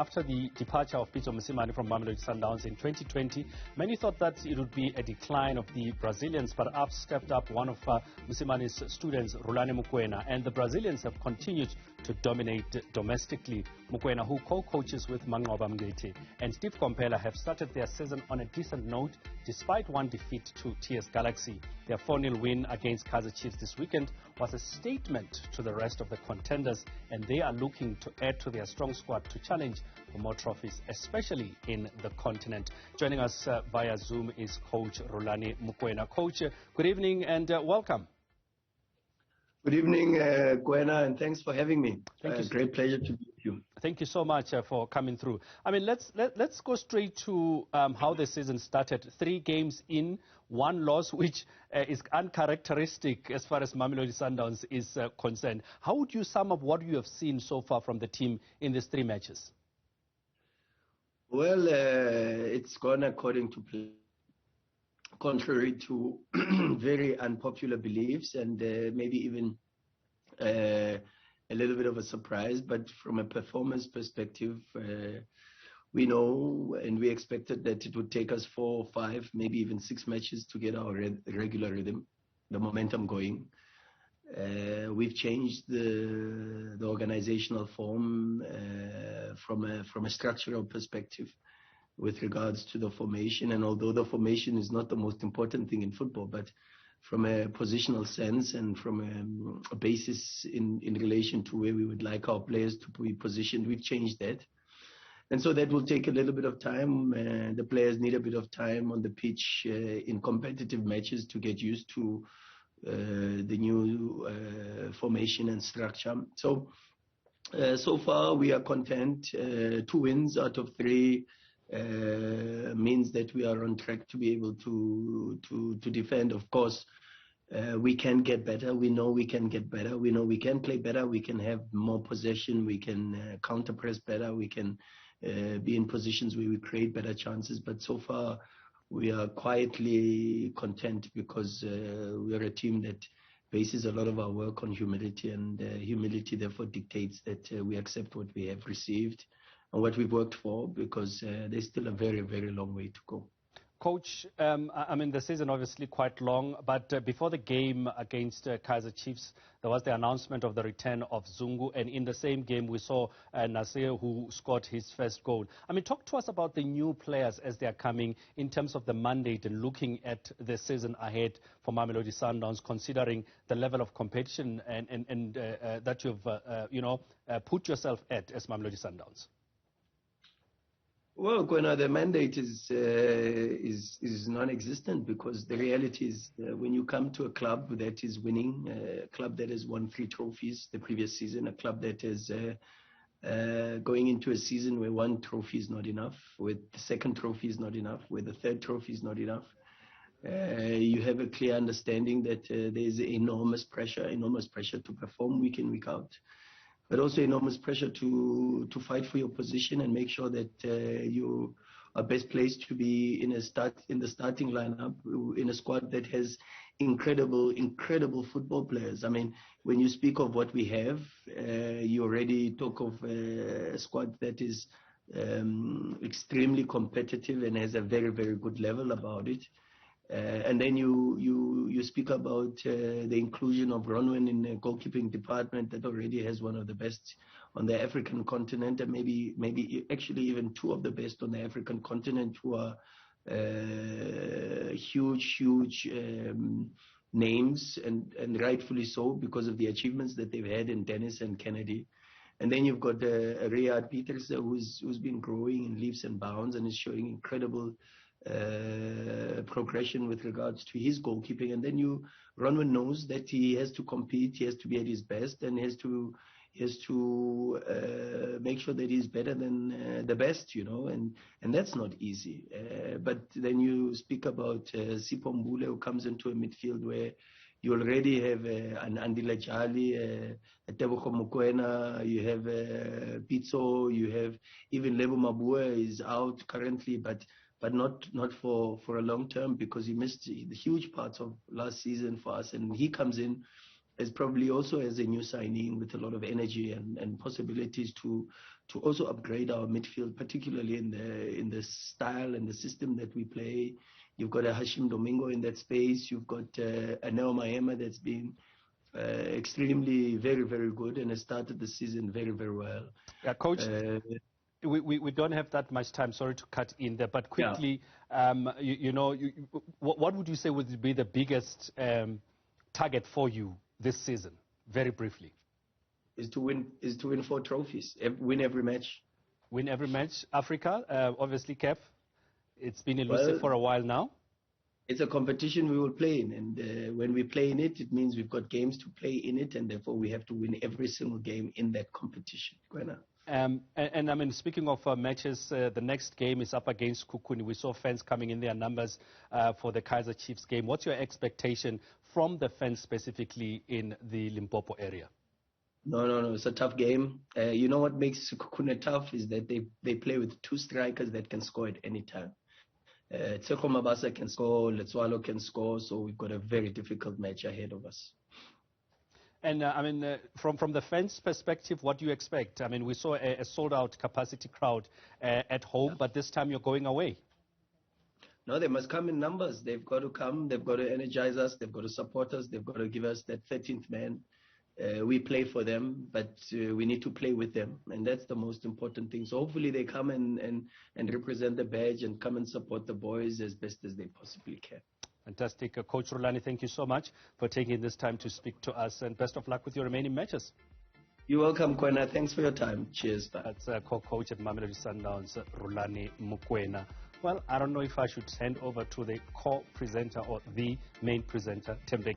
After the departure of Pitso Mosimane from Mamelodi Sundowns in 2020, many thought that it would be a decline of the Brazilians, but up stepped up one of Mosimane's students, Rhulani Mokwena, and the Brazilians have continued to dominate domestically. Mokwena, who co-coaches with Manqoba Mngeti, and Steve Kompela have started their season on a decent note, despite one defeat to TS Galaxy. Their 4-0 win against Kaizer Chiefs this weekend was a statement to the rest of the contenders, and they are looking to add to their strong squad to challenge for more trophies, especially in the continent. Joining us via Zoom is Coach Rhulani Mokwena. Coach, good evening and welcome. Good evening, Kwena, and thanks for having me. Thank you. Great pleasure to be with you. Thank you so much for coming through. I mean, let's go straight to how the season started. 3 games in, 1 loss, which is uncharacteristic as far as Mamelodi Sundowns is concerned. How would you sum up what you have seen so far from the team in these 3 matches? Well, it's gone according to plan, contrary to very unpopular beliefs and maybe even a little bit of a surprise. But from a performance perspective, we know and we expected that it would take us 4, 5, maybe even 6 matches to get our regular rhythm, the momentum going. We've changed the organizational form from a structural perspective with regards to the formation. And although the formation is not the most important thing in football, but from a positional sense and from a basis in relation to where we would like our players to be positioned, we've changed that. And so that will take a little bit of time. The players need a bit of time on the pitch in competitive matches to get used to the new formation and structure. So far we are content. 2 wins out of 3 means that we are on track to be able to defend. Of course, we can get better. We know we can get better. We know we can play better. We can have more possession. We can counter press better. We can be in positions where we create better chances. But so far, we are quietly content because we are a team that bases a lot of our work on humility, and humility therefore dictates that we accept what we have received and what we've worked for, because there's still a very, very long way to go. Coach, I mean, the season obviously quite long, but before the game against Kaizer Chiefs, there was the announcement of the return of Zungu, and in the same game we saw Nasir, who scored his first goal. I mean, talk to us about the new players as they are coming in terms of the mandate and looking at the season ahead for Mamelodi Sundowns, considering the level of competition and that you've put yourself at as Mamelodi Sundowns. Well, Kwena, the mandate is non-existent, because the reality is when you come to a club that is winning, a club that has won 3 trophies the previous season, a club that is going into a season where 1 trophy is not enough, where the 2nd trophy is not enough, where the 3rd trophy is not enough, you have a clear understanding that there is enormous pressure to perform week in, week out, but also enormous pressure to fight for your position and make sure that you are best placed to be in the starting lineup in a squad that has incredible football players. I mean, when you speak of what we have, you already talk of a squad that is extremely competitive and has a very, very good level about it. And then you speak about the inclusion of Ronwen in the goalkeeping department that already has one of the best on the African continent, and maybe actually even 2 of the best on the African continent, who are huge names, and rightfully so, because of the achievements that they've had in Dennis and Kennedy. And then you've got Riyad Peters, who's been growing in leaps and bounds and is showing incredible progression with regards to his goalkeeping. And then Ronwen knows that he has to compete, he has to be at his best, and he has to make sure that he's better than the best, and that's not easy. But then you speak about Sipho Mbule, who comes into a midfield where you already have an Andile Jali, a Tebogo Mokwena, you have Pitso, you have even Lebo Mabue is out currently, but not for a long term, because he missed the huge parts of last season for us, and he comes in as probably also as a new signing with a lot of energy and possibilities to also upgrade our midfield, particularly in the style and the system that we play. You've got a Hashim Domingo in that space. You've got a Neo Maema that's been extremely very, very good and has started the season very, very well. Yeah, Coach, we don't have that much time. Sorry to cut in there, but quickly, what would you say would be the biggest target for you this season? Very briefly. Is to win 4 trophies, win every match. Win every match. Africa, obviously, Kev, it's been elusive for a while now. It's a competition we will play in, and when we play in it, it means we've got games to play in it, and therefore we have to win every single game in that competition. And I mean, speaking of matches, the next game is up against Kukuni. We saw fans coming in their numbers for the Kaizer Chiefs game. What's your expectation from the fans specifically in the Limpopo area? No, it's a tough game. You know what makes Kukuni tough is that they play with 2 strikers that can score at any time. Tseko Mabasa can score, Letswalo can score, so we've got a very difficult match ahead of us. And I mean, from the fans' perspective, what do you expect? I mean, we saw a sold-out capacity crowd at home, but this time you're going away. No, they must come in numbers. They've got to come. They've got to energize us. They've got to support us. They've got to give us that 13th man. We play for them, but we need to play with them, and that's the most important thing. So hopefully they come and represent the badge and come and support the boys as best as they possibly can. Fantastic. Coach Rhulani, thank you so much for taking this time to speak to us, and best of luck with your remaining matches. You're welcome, Kwena. Thanks for your time. Cheers. Bye. That's co-coach at Mamelodi Sundowns, Rhulani Mokwena. Well, I don't know if I should hand over to the co-presenter or the main presenter, Tembe.